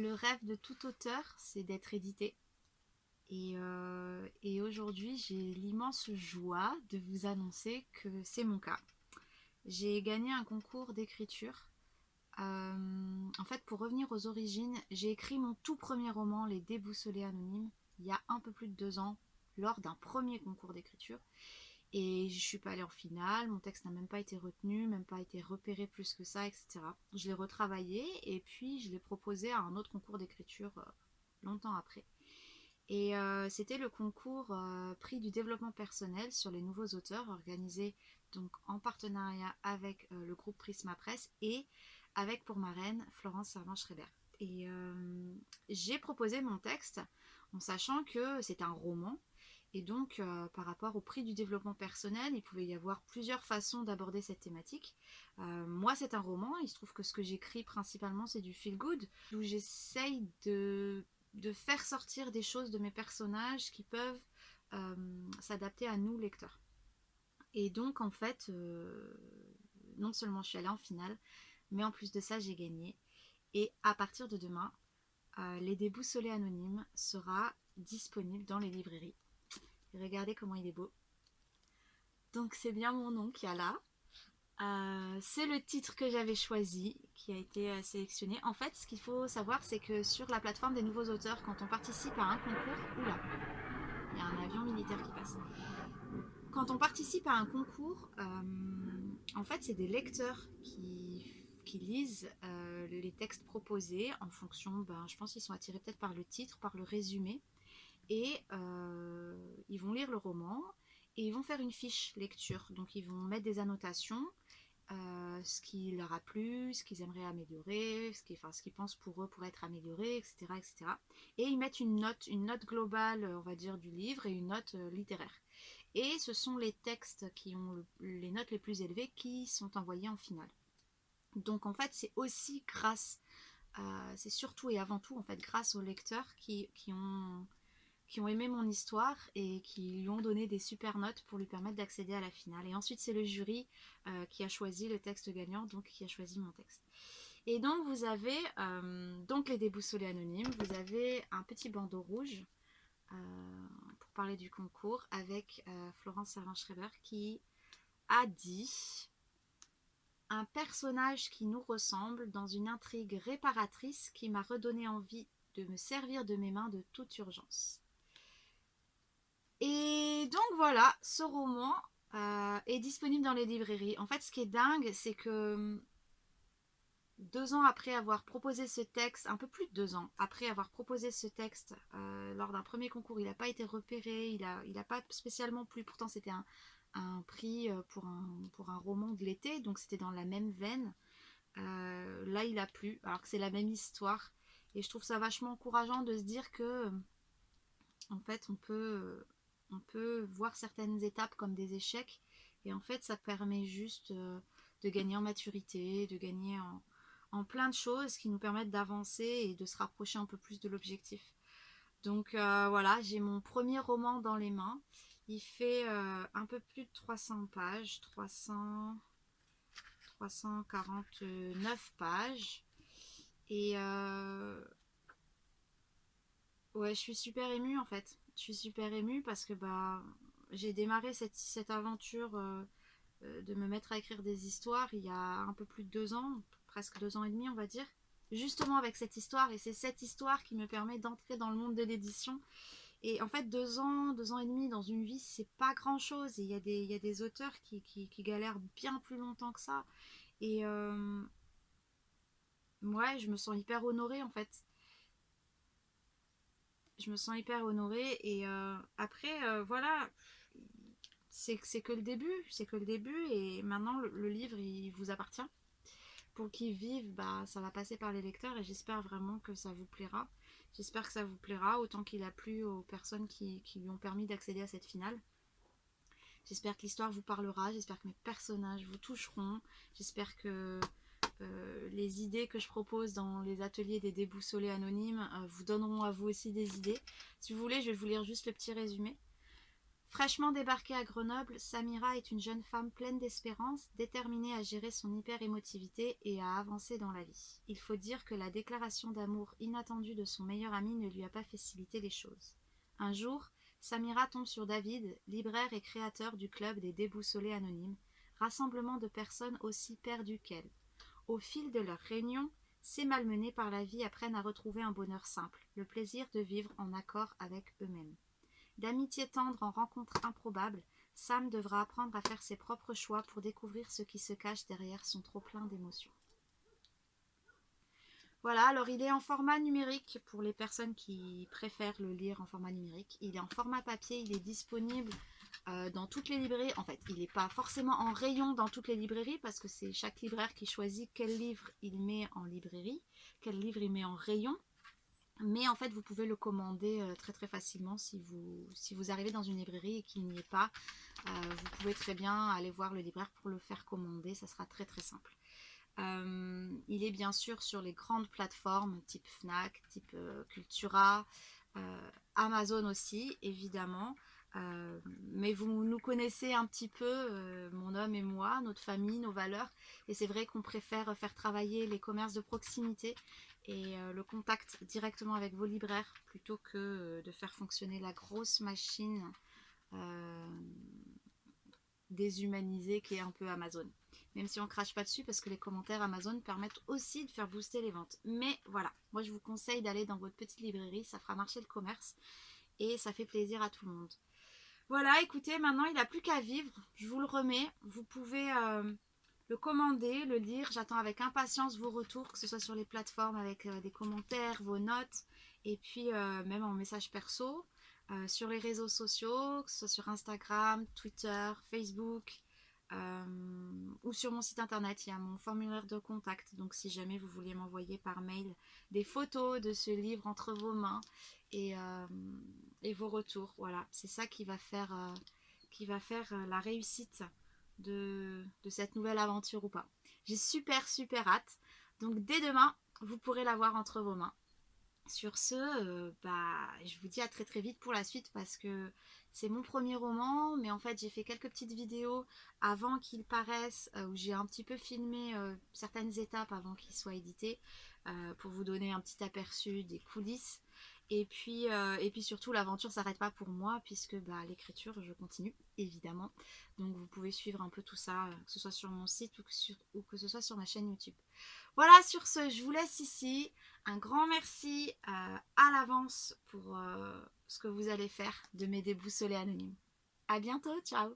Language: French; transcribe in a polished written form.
Le rêve de tout auteur, c'est d'être édité. Et aujourd'hui, j'ai l'immense joie de vous annoncer que c'est mon cas. J'ai gagné un concours d'écriture. En fait, pour revenir aux origines, j'ai écrit mon tout premier roman, Les Déboussolés Anonymes, il y a un peu plus de 2 ans, lors d'un premier concours d'écriture. Et je suis pas allée en finale, mon texte n'a même pas été retenu, même pas été repéré plus que ça, etc. Je l'ai retravaillé et puis je l'ai proposé à un autre concours d'écriture longtemps après. Et c'était le concours prix du développement personnel sur les nouveaux auteurs, organisé donc en partenariat avec le groupe Prisma Presse et avec pour marraine Florence Servan-Schreiber. Et j'ai proposé mon texte en sachant que c'est un roman. Et donc, par rapport au prix du développement personnel, il pouvait y avoir plusieurs façons d'aborder cette thématique. Moi, c'est un roman. Il se trouve que ce que j'écris principalement, c'est du feel good, où j'essaye de faire sortir des choses de mes personnages qui peuvent s'adapter à nous, lecteurs. Et donc, en fait, non seulement je suis allée en finale, mais en plus de ça, j'ai gagné. Et à partir de demain, Les Déboussolés Anonymes sera disponible dans les librairies. Et regardez comment il est beau. Donc c'est bien mon nom qu'il y a là. C'est le titre que j'avais choisi qui a été sélectionné. En fait, ce qu'il faut savoir, c'est que sur la plateforme des nouveaux auteurs, quand on participe à un concours, oula, il y a un avion militaire qui passe. Quand on participe à un concours, en fait, c'est des lecteurs qui lisent les textes proposés en fonction, je pense qu'ils sont attirés peut-être par le titre, par le résumé, et ils vont lire le roman et ils vont faire une fiche lecture. Donc ils vont mettre des annotations, ce qui leur a plu, ce qu'ils aimeraient améliorer, ce qu'ils pensent pour eux pour être amélioré, etc., etc. Et ils mettent une note globale, on va dire, du livre et une note littéraire. Et ce sont les textes qui ont les notes les plus élevées qui sont envoyés en finale. Donc en fait, c'est aussi grâce, c'est surtout et avant tout en fait grâce aux lecteurs qui ont aimé mon histoire et qui lui ont donné des super notes pour lui permettre d'accéder à la finale. Et ensuite, c'est le jury qui a choisi le texte gagnant, donc qui a choisi mon texte. Et donc, vous avez donc Les Déboussolés Anonymes, vous avez un petit bandeau rouge pour parler du concours avec Florence Servan-Schreiber qui a dit un personnage qui nous ressemble dans une intrigue réparatrice qui m'a redonné envie de me servir de mes mains de toute urgence. Et donc voilà, ce roman est disponible dans les librairies. En fait, ce qui est dingue, c'est que 2 ans après avoir proposé ce texte, un peu plus de 2 ans après avoir proposé ce texte lors d'un premier concours, il n'a pas été repéré, il a pas spécialement plu. Pourtant, c'était un prix pour un roman de l'été, donc c'était dans la même veine. Là, il a plu, alors que c'est la même histoire. Et je trouve ça vachement encourageant de se dire que, en fait, on peut voir certaines étapes comme des échecs. Et en fait, ça permet juste de gagner en maturité, de gagner en plein de choses qui nous permettent d'avancer et de se rapprocher un peu plus de l'objectif. Donc voilà, j'ai mon premier roman dans les mains. Il fait un peu plus de 300 pages, 349 pages. Et ouais, je suis super émue en fait. Je suis super émue parce que j'ai démarré cette aventure de me mettre à écrire des histoires il y a un peu plus de 2 ans, presque 2 ans et demi on va dire. Justement avec cette histoire, et c'est cette histoire qui me permet d'entrer dans le monde de l'édition. Et en fait, 2 ans et demi dans une vie, c'est pas grand chose. Et il y a des auteurs qui galèrent bien plus longtemps que ça. Et ouais, je me sens hyper honorée en fait. Je me sens hyper honorée et après voilà, c'est que le début, c'est que le début et maintenant le livre il vous appartient. Pour qu'il vive, ça va passer par les lecteurs et j'espère vraiment que ça vous plaira. J'espère que ça vous plaira autant qu'il a plu aux personnes qui lui ont permis d'accéder à cette finale. J'espère que l'histoire vous parlera, j'espère que mes personnages vous toucheront, j'espère que les idées que je propose dans les ateliers des déboussolés anonymes vous donneront à vous aussi des idées. Si vous voulez, je vais vous lire juste le petit résumé. Fraîchement débarquée à Grenoble, Samira est une jeune femme pleine d'espérance, déterminée à gérer son hyper-émotivité et à avancer dans la vie. Il faut dire que la déclaration d'amour inattendue de son meilleur ami ne lui a pas facilité les choses. Un jour, Samira tombe sur David, libraire et créateur du club des Déboussolés Anonymes, rassemblement de personnes aussi perdues qu'elle. Au fil de leurs réunions, ces malmenés par la vie apprennent à retrouver un bonheur simple, le plaisir de vivre en accord avec eux-mêmes. D'amitié tendre en rencontres improbables, Sam devra apprendre à faire ses propres choix pour découvrir ce qui se cache derrière son trop-plein d'émotions. Voilà, alors il est en format numérique pour les personnes qui préfèrent le lire en format numérique. Il est en format papier, il est disponible dans toutes les librairies. En fait, il n'est pas forcément en rayon dans toutes les librairies parce que c'est chaque libraire qui choisit quel livre il met en librairie, quel livre il met en rayon. Mais en fait, vous pouvez le commander très très facilement si vous arrivez dans une librairie et qu'il n'y est pas. Vous pouvez très bien aller voir le libraire pour le faire commander, ça sera très très simple. Il est bien sûr sur les grandes plateformes type Fnac, type Cultura, Amazon aussi évidemment. Mais vous nous connaissez un petit peu, mon homme et moi, notre famille, nos valeurs. Et c'est vrai qu'on préfère faire travailler les commerces de proximité et le contact directement avec vos libraires plutôt que de faire fonctionner la grosse machine euh, déshumanisée qui est un peu Amazon. Même si on crache pas dessus parce que les commentaires Amazon permettent aussi de faire booster les ventes. Mais voilà, moi je vous conseille d'aller dans votre petite librairie, ça fera marcher le commerce et ça fait plaisir à tout le monde. Voilà, écoutez, maintenant il n'a plus qu'à vivre, je vous le remets, vous pouvez le commander, le lire, j'attends avec impatience vos retours, que ce soit sur les plateformes avec des commentaires, vos notes, et puis même en message perso, sur les réseaux sociaux, que ce soit sur Instagram, Twitter, Facebook, ou sur mon site internet, il y a mon formulaire de contact, donc si jamais vous vouliez m'envoyer par mail des photos de ce livre entre vos mains et vos retours, voilà, c'est ça qui va faire la réussite de cette nouvelle aventure ou pas. J'ai super super hâte, donc dès demain, vous pourrez l'avoir entre vos mains. Sur ce, je vous dis à très très vite pour la suite parce que c'est mon premier roman, mais en fait j'ai fait quelques petites vidéos avant qu'il paraisse où j'ai un petit peu filmé certaines étapes avant qu'il soit édité pour vous donner un petit aperçu des coulisses. Et puis surtout l'aventure s'arrête pas pour moi puisque l'écriture je continue évidemment. Donc vous pouvez suivre un peu tout ça, que ce soit sur mon site ou que ce soit sur ma chaîne YouTube. Voilà, sur ce, je vous laisse ici. Un grand merci à l'avance pour ce que vous allez faire de mes déboussolés anonymes. À bientôt, ciao!